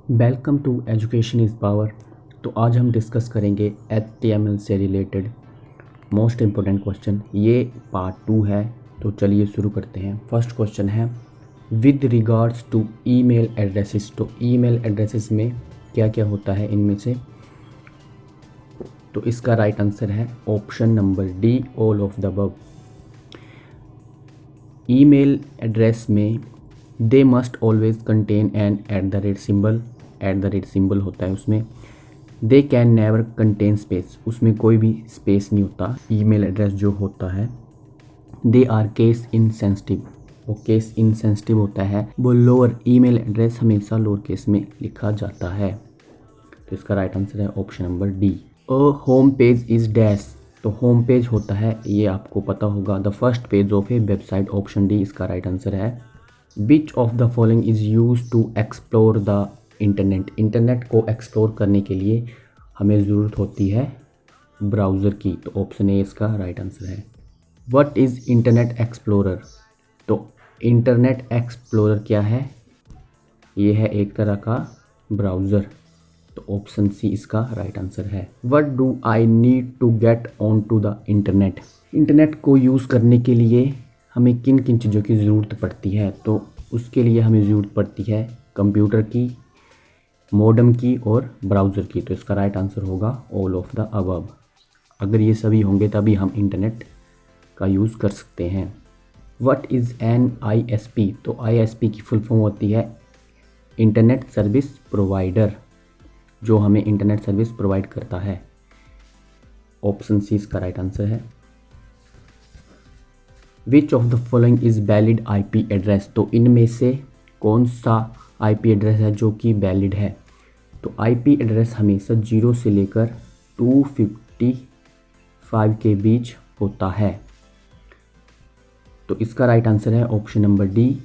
Welcome to education is power. तो आज हम डिस्कस करेंगे HTML से रिलेटेड मोस्ट इम्पोर्टेंट क्वेश्चन। ये पार्ट 2 है, तो चलिए शुरू करते हैं। फर्स्ट क्वेश्चन है with regards to email addresses. तो ईमेल एड्रेसेस में क्या क्या होता है इनमें से, तो इसका राइट आंसर है option number D, all of the above. Email address में they must always contain an @ symbol. @ Symbol होता है उसमें। They can never contain space, उसमें कोई भी स्पेस नहीं होता। ईमेल एड्रेस जो होता है दे आर केस इनसेंसिटिव, वो केस इनसेंसिटिव होता है। वो लोअर ईमेल एड्रेस हमेशा लोअर केस में लिखा जाता है। तो इसका राइट आंसर है option number D. A home page is dash. तो होम पेज होता है, ये आपको पता होगा, the first page of a website. Option D इसका राइट आंसर है। Which of the following is use to explore the internet. Internet को एक्सप्लोर करने के लिए हमें ज़रूरत होती है ब्राउज़र की। तो ऑप्शन ए इसका राइट आंसर है। What is internet explorer. तो इंटरनेट एक्सप्लोरर क्या है, ये है एक तरह का ब्राउज़र। तो ऑप्शन सी इसका राइट आंसर है। What do I need to get on to the internet. Internet को यूज़ करने के लिए हमें किन किन चीज़ों की ज़रूरत पड़ती है, तो उसके लिए हमें ज़रूरत पड़ती है कंप्यूटर की, मॉडेम की और ब्राउज़र की। तो इसका राइट आंसर होगा ऑल ऑफ द अबव। अगर ये सभी होंगे तभी हम इंटरनेट का यूज़ कर सकते हैं। What is an ISP। तो ISP की फुल फॉर्म होती है इंटरनेट सर्विस प्रोवाइडर, जो हमें इंटरनेट सर्विस प्रोवाइड करता है। ऑप्शन सी इसका राइट आंसर है। Which of the following is valid IP address. तो इनमें से कौन सा IP एड्रेस है जो कि वैलिड है। तो IP एड्रेस हमेशा 0 से लेकर 255 के बीच होता है। तो इसका राइट आंसर है ऑप्शन नंबर डी,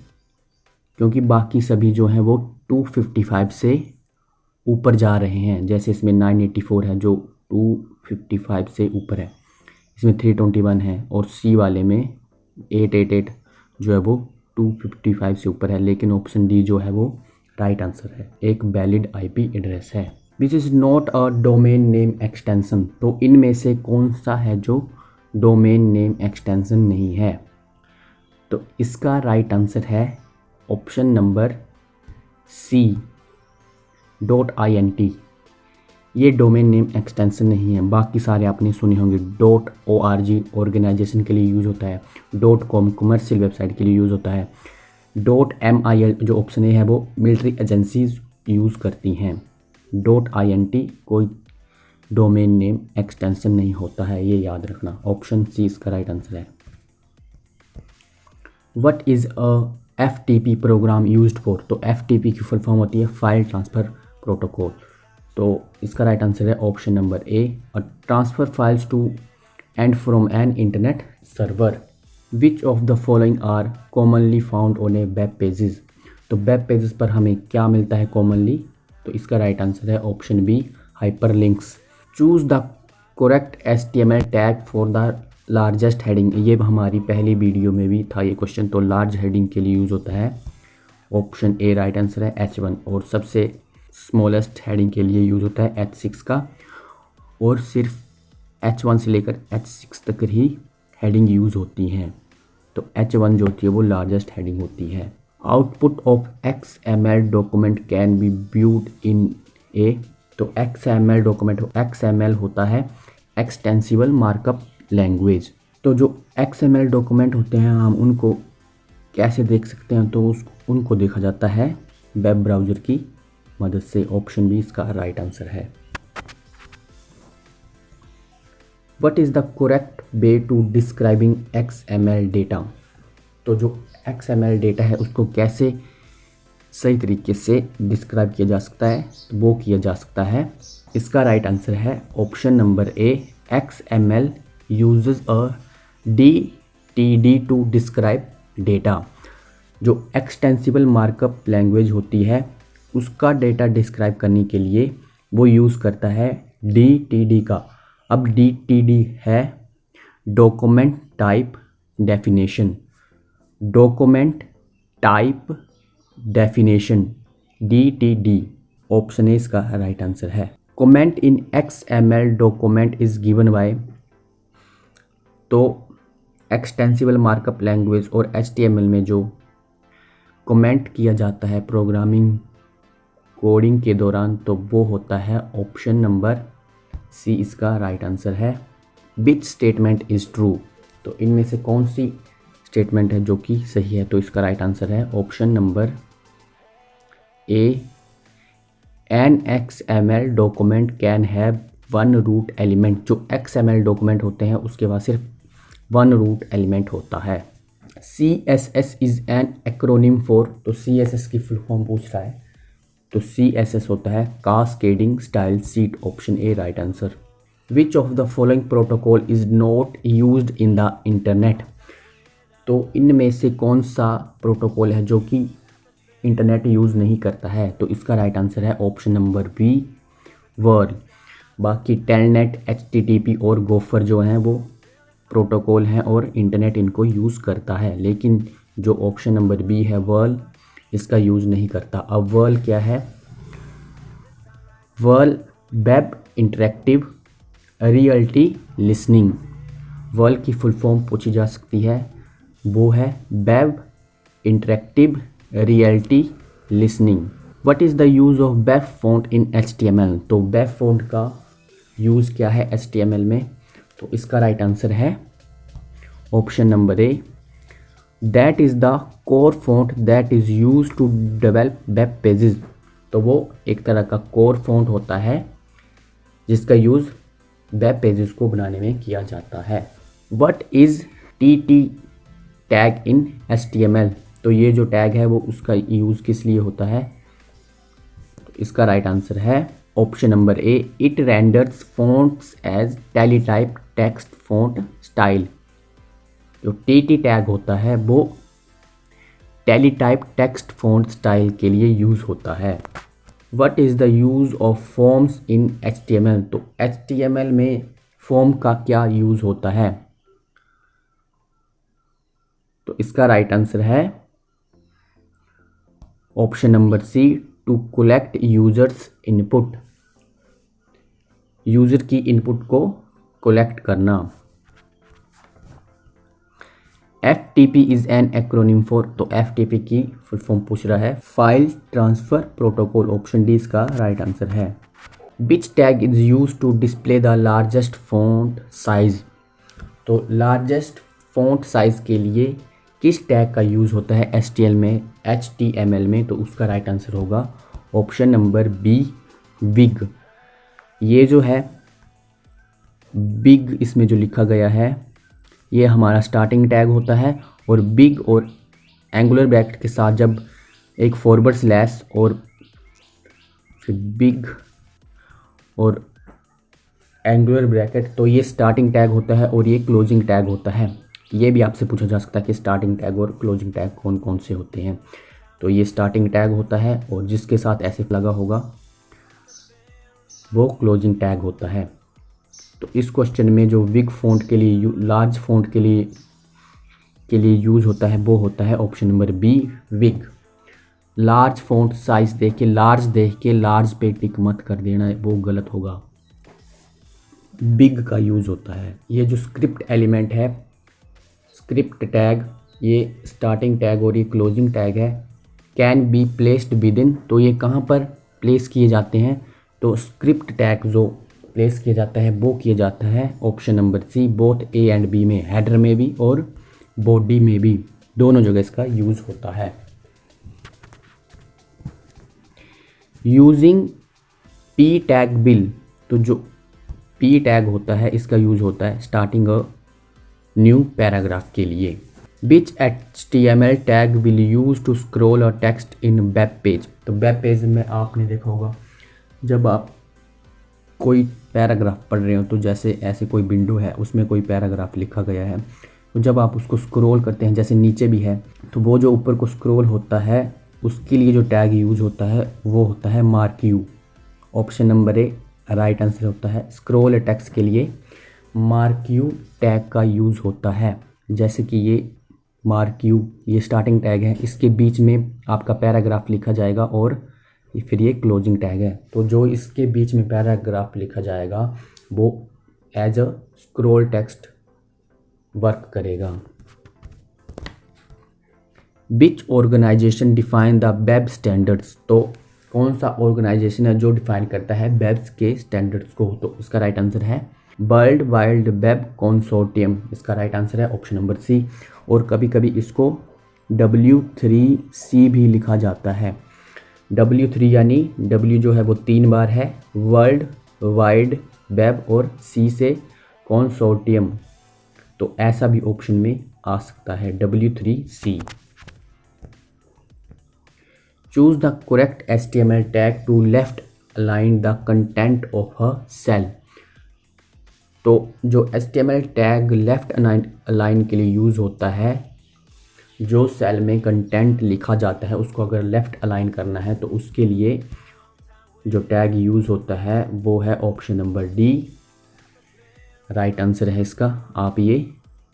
क्योंकि बाकी सभी जो हैं वो 255 से ऊपर जा रहे हैं। जैसे इसमें 984 है जो 255 से ऊपर है, इसमें 321 है, और सी वाले में 888 जो है वो 255 से ऊपर है। लेकिन ऑप्शन डी जो है वो राइट आंसर है, एक वैलिड IP एड्रेस है। Which is not a domain name extension. तो इनमें से कौन सा है जो डोमेन नेम एक्सटेंशन नहीं है। तो इसका राइट आंसर है ऑप्शन नंबर सी, .int। ये डोमेन नेम एक्सटेंशन नहीं है। बाकी सारे आपने सुने होंगे। .org ऑर्गेनाइजेशन के लिए यूज़ होता है, .com कमर्शियल वेबसाइट के लिए यूज़ होता है, .mil जो ऑप्शन ए है वो मिलिट्री एजेंसीज यूज़ करती हैं। .int कोई डोमेन नेम एक्सटेंशन नहीं होता है, ये याद रखना। ऑप्शन सी इसका राइट आंसर है। What is a FTP program used for. तो FTP की फुल फॉर्म होती है फाइल ट्रांसफ़र प्रोटोकॉल। तो इसका राइट आंसर है ऑप्शन नंबर ए, और transfer files to and from an internet server. Which of the following are commonly found on a web pages. तो web pages पर हमें क्या मिलता है कॉमनली। तो इसका राइट आंसर है option B, hyperlinks. Choose the correct HTML tag for the largest heading. ये हमारी पहली वीडियो में भी था ये क्वेश्चन। तो लार्ज हेडिंग के लिए यूज़ होता है, ऑप्शन ए राइट आंसर है H1, और सबसे स्मॉलेस्ट हेडिंग के लिए यूज़ होता है H6 का, और सिर्फ H1 से लेकर H6 तक ही हेडिंग यूज़ होती हैं। तो H1 जो होती है वो लार्जेस्ट हेडिंग होती है। Output of XML document can be viewed in a. तो XML डॉक्यूमेंट, XML होता है एक्सटेंसिबल मार्कअप लैंग्वेज। तो जो XML डॉक्यूमेंट होते हैं हम उनको कैसे देख सकते हैं, तो उनको देखा जाता है वेब ब्राउज़र की मदद से। ऑप्शन बी इसका राइट आंसर है। What is the correct way to describing XML data. तो जो XML डेटा है उसको कैसे सही तरीके से डिस्क्राइब किया जा सकता है, वो किया जा सकता है। इसका राइट आंसर है option number A, XML uses a DTD to describe data। जो एक्सटेंसिबल मार्कअप लैंग्वेज होती है उसका डेटा डिस्क्राइब करने के लिए वो यूज़ करता है DTD का। अब DTD है document type definition, document type definition DTD। Option A इसका राइट आंसर है। Comment in XML document is given by, तो एक्सटेंसिबल मार्कअप लैंग्वेज और HTML में जो कमेंट किया जाता है प्रोग्रामिंग कोडिंग के दौरान, तो वो होता है ऑप्शन नंबर सी इसका राइट आंसर है। विच स्टेटमेंट इज़ ट्रू, तो इनमें से कौन सी स्टेटमेंट है जो कि सही है, तो इसका राइट आंसर है option number A. An XML document can have one root element, जो XML डॉक्यूमेंट होते हैं उसके बाद सिर्फ वन रूट एलिमेंट होता है। CSS is an acronym for, तो CSS की फुल फॉर्म पूछ रहा है, तो CSS होता है cascading style seat, option A right answer. Which of the following protocol is not used in the internet, तो इनमें से कौन सा प्रोटोकॉल है जो कि इंटरनेट यूज़ नहीं करता है, तो इसका राइट आंसर है ऑप्शन नंबर बी वर्ल। बाकी टेलनेट, HTTP और गोफर जो हैं वो प्रोटोकॉल हैं और इंटरनेट इनको यूज़ करता है, लेकिन जो ऑप्शन नंबर बी है वर्ल, इसका यूज़ नहीं करता। अब वर्ल क्या है, वर्ल वेब इंटरेक्टिव रियलिटी लिसनिंग, वर्ल की फुल फॉर्म पूछी जा सकती है, वो है web interactive reality listening. What is the use of web font in HTML, तो वेब फॉन्ट का यूज़ क्या है HTML में, तो इसका राइट आंसर है option number A. That is the core font that is use to develop web pages, तो वो एक तरह का कोर फॉन्ट होता है जिसका यूज़ वेब पेजेस को बनाने में किया जाता है। What is TT tag in HTML, तो ये जो टैग है वो उसका यूज़ किस लिए होता है, तो इसका राइट आंसर है option number A. It renders fonts as teletype text font style, जो TT टैग होता है वो टेलीटाइप टेक्स्ट फॉन्ट स्टाइल के लिए यूज़ होता है। What is the use of forms in HTML, तो HTML में फॉर्म का क्या यूज़ होता है, तो इसका राइट आंसर है option number C to collect users input, user की इनपुट को कलेक्ट करना। FTP is an acronym for, तो FTP की फुल फॉर्म पूछ रहा है file transfer protocol, option D इसका राइट आंसर है। Which tag is use to display the largest font size, तो लार्जेस्ट फॉन्ट साइज के लिए किस टैग का यूज़ होता है HTML में, तो उसका राइट आंसर होगा ऑप्शन नंबर बी बिग। ये जो है बिग, इसमें जो लिखा गया है ये हमारा स्टार्टिंग टैग होता है, और बिग और एंगुलर ब्रैकेट के साथ जब एक फॉरवर्ड स्लैश और फिर बिग और एंगुलर ब्रैकेट, तो ये स्टार्टिंग टैग होता है और ये क्लोजिंग टैग होता है। ये भी आपसे पूछा जा सकता है कि स्टार्टिंग टैग और क्लोजिंग टैग कौन कौन से होते हैं, तो ये स्टार्टिंग टैग होता है और जिसके साथ ऐसे लगा होगा वो क्लोजिंग टैग होता है। तो इस क्वेश्चन में जो बिग फॉन्ट के लिए लार्ज फॉन्ट के लिए यूज़ होता है वो होता है option number B big. Large font size देख के लार्ज पे टिक मत कर देना, वो गलत होगा, बिग का यूज़ होता है। ये जो स्क्रिप्ट एलिमेंट है, स्क्रिप्ट टैग, ये स्टार्टिंग टैग और ये क्लोजिंग टैग है, can be placed with in, तो ये कहाँ पर प्लेस किए जाते हैं, तो स्क्रिप्ट टैग जो प्लेस किया जाता है वो किया जाता है option number C both A and B में, हेडर में भी और बॉडी में भी, दोनों जगह इसका यूज़ होता है। यूजिंग P टैग बिल, तो जो P टैग होता है इसका यूज़ होता है स्टार्टिंग अ न्यू पैराग्राफ के लिए। Which HTML tag will use to scroll और टेक्स्ट इन वेब पेज, तो वेब पेज में आपने देखा होगा जब आप कोई पैराग्राफ पढ़ रहे हो, तो जैसे ऐसे कोई विंडो है उसमें कोई पैराग्राफ लिखा गया है, तो जब आप उसको स्क्रॉल करते हैं, जैसे नीचे भी है, तो वो जो ऊपर को स्क्रॉल होता है उसके लिए जो टैग यूज होता है वो होता है mark you, option number A right answer होता है। स्क्रॉल टेक्स्ट के लिए मार्क यू टैग का यूज़ होता है, जैसे कि ये मार्क यू, ये स्टार्टिंग टैग है, इसके बीच में आपका पैराग्राफ लिखा जाएगा और फिर ये क्लोजिंग टैग है। तो जो इसके बीच में पैराग्राफ लिखा जाएगा वो as a scroll text work करेगा। Which organisation define the web standards, तो कौन सा ऑर्गेनाइजेशन है जो डिफाइन करता है वेब्स के स्टैंडर्ड्स को, तो इसका राइट आंसर है वर्ल्ड वाइड वेब कंसोर्टियम। इसका राइट आंसर है ऑप्शन नंबर सी। और कभी कभी इसको W3C भी लिखा जाता है। W3 यानी W जो है वो 3 बार है, वर्ल्ड वाइड वेब, और C से कंसोर्टियम, तो ऐसा भी ऑप्शन में आ सकता है W3C। Choose the correct HTML tag to left align the content of a cell. तो जो HTML टैग लेफ्ट अलाइन के लिए यूज़ होता है, जो सेल में कंटेंट लिखा जाता है उसको अगर लेफ़्ट अलाइन करना है तो उसके लिए जो टैग यूज़ होता है वो है option number D. Right answer है इसका, आप ये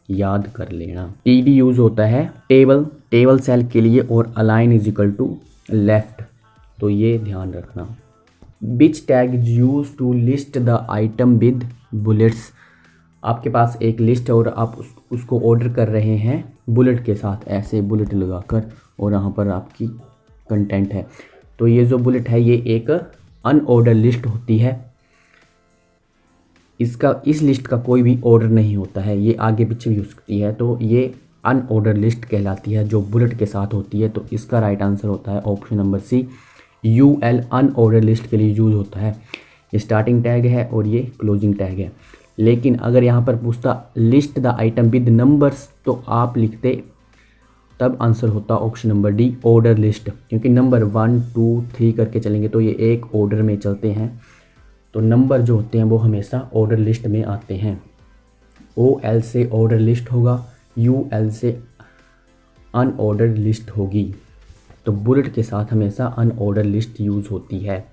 याद कर लेना। TD यूज़ होता है टेबल सेल के लिए, और align is equal to left, तो ये ध्यान रखना। Which tag is use to list the item with bullets. आपके पास एक लिस्ट है और आप उसको ऑर्डर कर रहे हैं बुलेट के साथ, ऐसे बुलेट लगाकर, और यहाँ पर आपकी कंटेंट है। तो ये जो बुलेट है ये एक अनऑर्डर लिस्ट होती है। इस लिस्ट का कोई भी ऑर्डर नहीं होता है, ये आगे पीछे भी हो सकती है, तो ये अनऑर्डर लिस्ट कहलाती है जो बुलेट के साथ होती है। तो इसका राइट आंसर होता है option number C, UL unorder list के लिए यूज होता है। ये स्टार्टिंग टैग है और ये क्लोजिंग टैग है। लेकिन अगर यहाँ पर पूछता list the item with numbers, तो आप लिखते, तब आंसर होता option number D, order list, क्योंकि नंबर 1 2 3 करके चलेंगे तो ये एक ऑर्डर में चलते हैं, तो नंबर जो होते हैं वो हमेशा ऑर्डर लिस्ट में आते हैं। OL से ऑर्डर लिस्ट होगा, UL से अनऑर्डर लिस्ट होगी। तो बुलेट के साथ हमेशा अनऑर्डर लिस्ट यूज़ होती है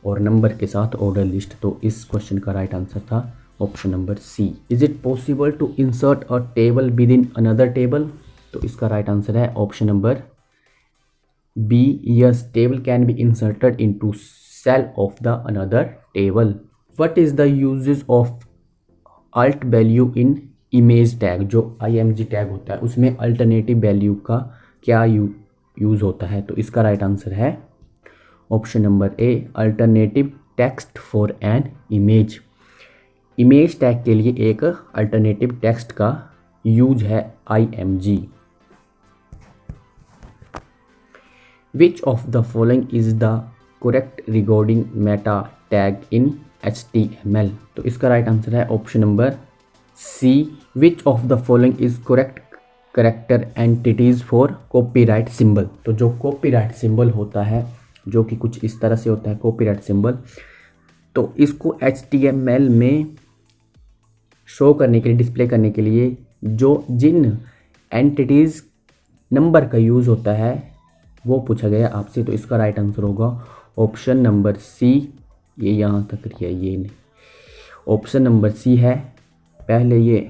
और नंबर के साथ ऑर्डर लिस्ट। तो इस क्वेश्चन का राइट आंसर था option number C. Is it possible to insert a table within another table, तो इसका राइट आंसर है option number B, yes, table can be inserted into cell of the another table. What is the uses of alt value in image tag, जो IMG tag होता है उसमें alternative value का क्या use होता है, तो इसका राइट आंसर है option number A, alternative text for an image. Image tag के लिए एक अल्टरनेटिव टेक्स्ट का यूज है IMG। Which of the following is the correct regarding meta tag in HTML, तो इसका राइट आंसर है option number C, which of the following is correct character entities for copyright symbol. तो जो copyright symbol होता है, जो कि कुछ इस तरह से होता है कॉपीराइट सिंबल, तो इसको HTML में शो करने के लिए, डिस्प्ले करने के लिए जिन एंटिटीज़ नंबर का यूज़ होता है वो पूछा गया आपसे, तो इसका राइट आंसर होगा ऑप्शन नंबर सी। ये यहाँ तक है, ये नहीं, ऑप्शन नंबर सी है। पहले ये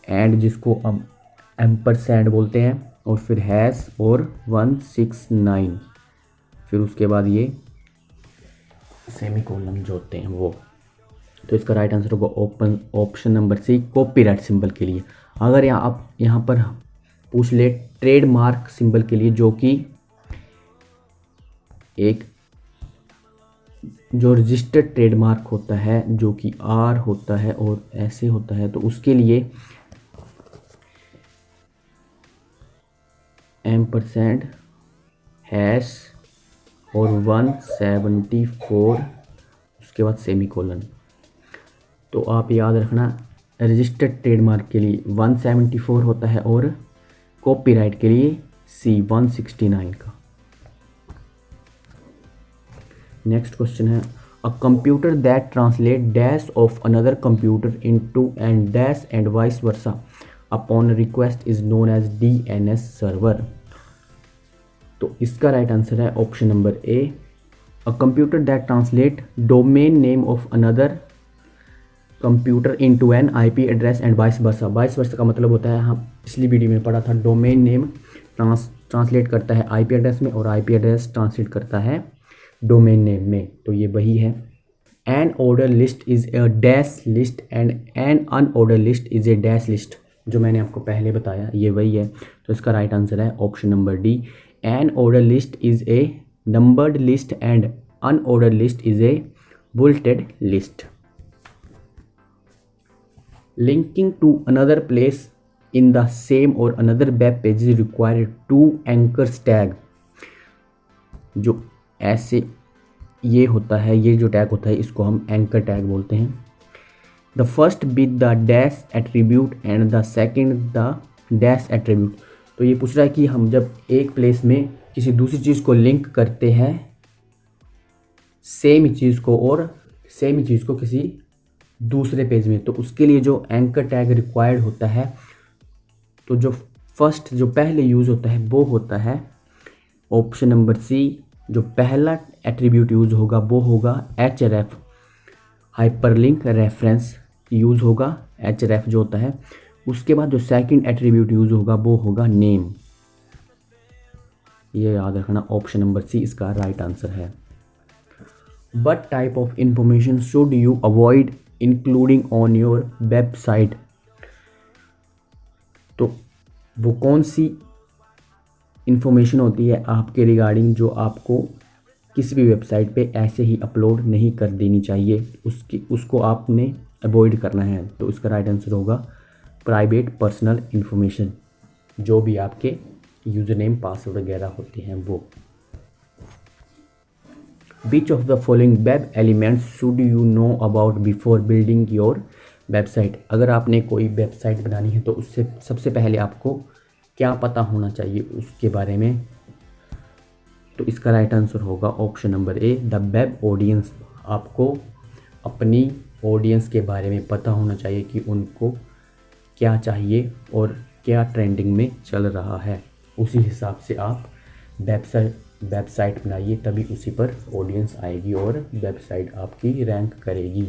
एंड, जिसको हम एम्परसैंड बोलते हैं, और फिर हैश और 169, फिर उसके बाद ये सेमीकोलन जो होते हैं वो, तो इसका राइट आंसर होगा option number C, copyright symbol के लिए। अगर आप यहाँ पर पूछ ले ट्रेडमार्क सिंबल के लिए, जो कि एक जो रजिस्टर्ड ट्रेडमार्क होता है, जो कि R होता है और ऐसे होता है, तो उसके लिए एम्परसैंड, हैश और 174, उसके बाद सेमीकोलन। तो आप याद रखना, रजिस्टर्ड ट्रेडमार्क के लिए 174 होता है और कॉपीराइट के लिए C 169 का। नेक्स्ट क्वेश्चन है, a computer that translate dash of another computer into and dash and vice versa upon request is known as DNS server. तो इसका राइट आंसर है option number A, a computer that translate domain name of another computer into an IP address and vice versa. Vice versa का मतलब होता है, हम पिछली video में पढ़ा था, डोमेन नेम ट्रांसलेट करता है IP एड्रेस में और IP एड्रेस ट्रांसलेट करता है डोमेन नेम में, तो ये वही है। An order list is a dash list and an unorder list is a dash list, जो मैंने आपको पहले बताया ये वही है। तो इसका राइट आंसर है option number D. An order list is a numbered list and unorder list is a bulleted list. Linking to another place in the same और another web page require to anchors tag. जो ऐसे ये होता है, ये जो tag होता है इसको हम एंकर टैग बोलते हैं। The first with the dash attribute and the second the dash attribute. तो ये पूछ रहा है कि हम जब एक प्लेस में किसी दूसरी चीज़ को लिंक करते हैं सेम चीज़ को और सेम चीज़ को किसी दूसरे पेज में, तो उसके लिए जो एंकर टैग रिक्वायर्ड होता है, तो जो फर्स्ट जो पहले यूज़ होता है वो होता है ऑप्शन नंबर सी। जो पहला एट्रीब्यूट यूज़ होगा वो होगा href, हाइपरलिंक रेफरेंस यूज़ होगा href जो होता है। उसके बाद जो सेकंड एट्रीब्यूट यूज़ होगा वो होगा नेम। ये याद रखना, ऑप्शन नंबर सी इसका राइट आंसर है। What type of information should you avoid including on your website? तो वो कौन सी इंफॉर्मेशन होती है आपके रिगार्डिंग जो आपको किसी भी वेबसाइट पे ऐसे ही अपलोड नहीं कर देनी चाहिए, उसको आपने अवॉइड करना है। तो इसका राइट आंसर होगा प्राइवेट पर्सनल इंफॉर्मेशन, जो भी आपके यूज़र नेम पासवर्ड वगैरह होते हैं वो। Which of the following web elements should you know about before building your website? अगर आपने कोई वेबसाइट बनानी है तो उससे सबसे पहले आपको क्या पता होना चाहिए उसके बारे में। तो इसका राइट आंसर होगा option number A, the web audience. आपको अपनी ऑडियंस के बारे में पता होना चाहिए कि उनको क्या चाहिए और क्या ट्रेंडिंग में चल रहा है, उसी हिसाब से आप वेबसाइट बनाइए, तभी उसी पर ऑडियंस आएगी और वेबसाइट आपकी रैंक करेगी।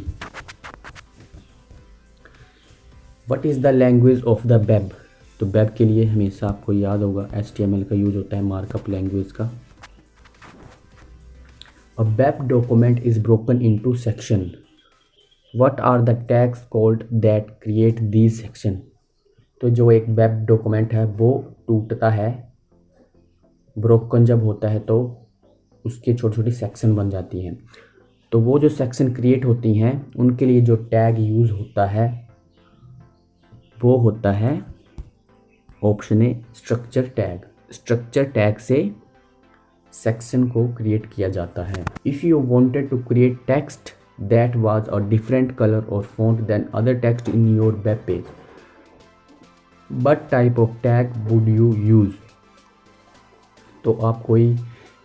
What is the language of the web? तो वेब के लिए हमेशा आपको याद होगा HTML का यूज़ होता है, मार्कअप लैंग्वेज का। A web document is broken into section. What are the tags called that create these section? तो जो एक वेब डॉक्यूमेंट है वो टूटता है, ब्रोकन जब होता है तो उसके छोटी छोटी सेक्शन बन जाती हैं। तो वो जो सेक्शन क्रिएट होती हैं उनके लिए जो टैग यूज़ होता है वो होता है option A, structure tag. Structure tag से सेक्शन को क्रिएट किया जाता है। If you wanted to create text that was a different colour और font then other text in your web page, what type of tag would you use? तो आप कोई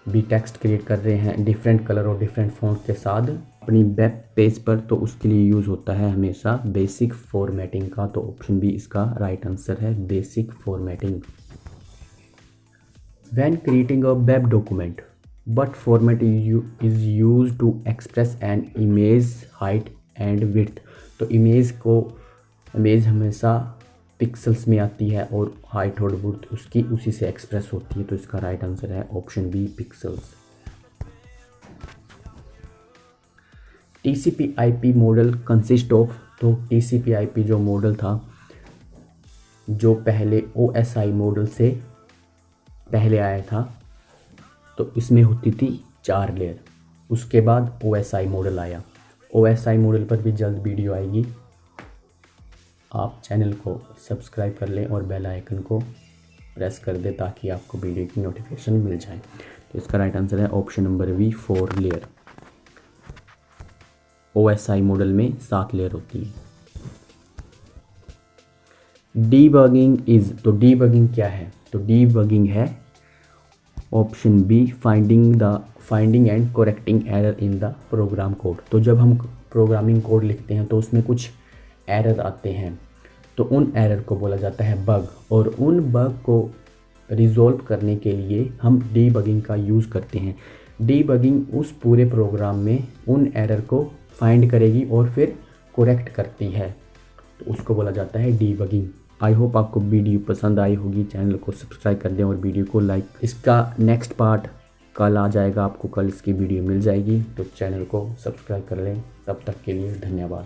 भी टेक्स्ट क्रिएट कर रहे हैं डिफरेंट कलर और डिफरेंट फॉन्ट के साथ अपनी वेब पेज पर, तो उसके लिए यूज़ होता है हमेशा बेसिक फॉर्मेटिंग का। तो ऑप्शन बी इसका राइट आंसर है, basic formatting. When creating a web document, what format is used to express an image height and width? तो इमेज हमेशा पिक्सल्स में आती है और हाइट और विड्थ उसकी उसी से एक्सप्रेस होती है। तो इसका राइट आंसर है option B, pixels. TCP/IP model consist of. तो TCP/IP जो मॉडल था, जो पहले OSI मॉडल से पहले आया था, तो इसमें होती थी 4 लेयर। उसके बाद OSI मॉडल आया। OSI मॉडल पर भी जल्द वीडियो आएगी, आप चैनल को सब्सक्राइब कर लें और बेल आइकन को प्रेस कर दें ताकि आपको वीडियो की नोटिफिकेशन मिल जाए। तो इसका राइट आंसर है option number B, 4 layer. OSI model में 7 लेयर होती है। Debugging is. तो डीबगिंग क्या है? तो डीबगिंग है option B, finding and correcting error in the program code. तो जब हम प्रोग्रामिंग कोड लिखते हैं तो उसमें कुछ एरर आते हैं, तो उन एरर को बोला जाता है बग, और उन बग को रिजॉल्व करने के लिए हम डीबगिंग का यूज़ करते हैं। डीबगिंग उस पूरे प्रोग्राम में उन एरर को फाइंड करेगी और फिर करेक्ट करती है, तो उसको बोला जाता है डीबगिंग। आई होप आपको वीडियो पसंद आई होगी। चैनल को सब्सक्राइब कर दें और वीडियो को लाइक। इसका नेक्स्ट पार्ट कल आ जाएगा, आपको कल इसकी वीडियो मिल जाएगी। तो चैनल को सब्सक्राइब कर लें। तब तक के लिए धन्यवाद।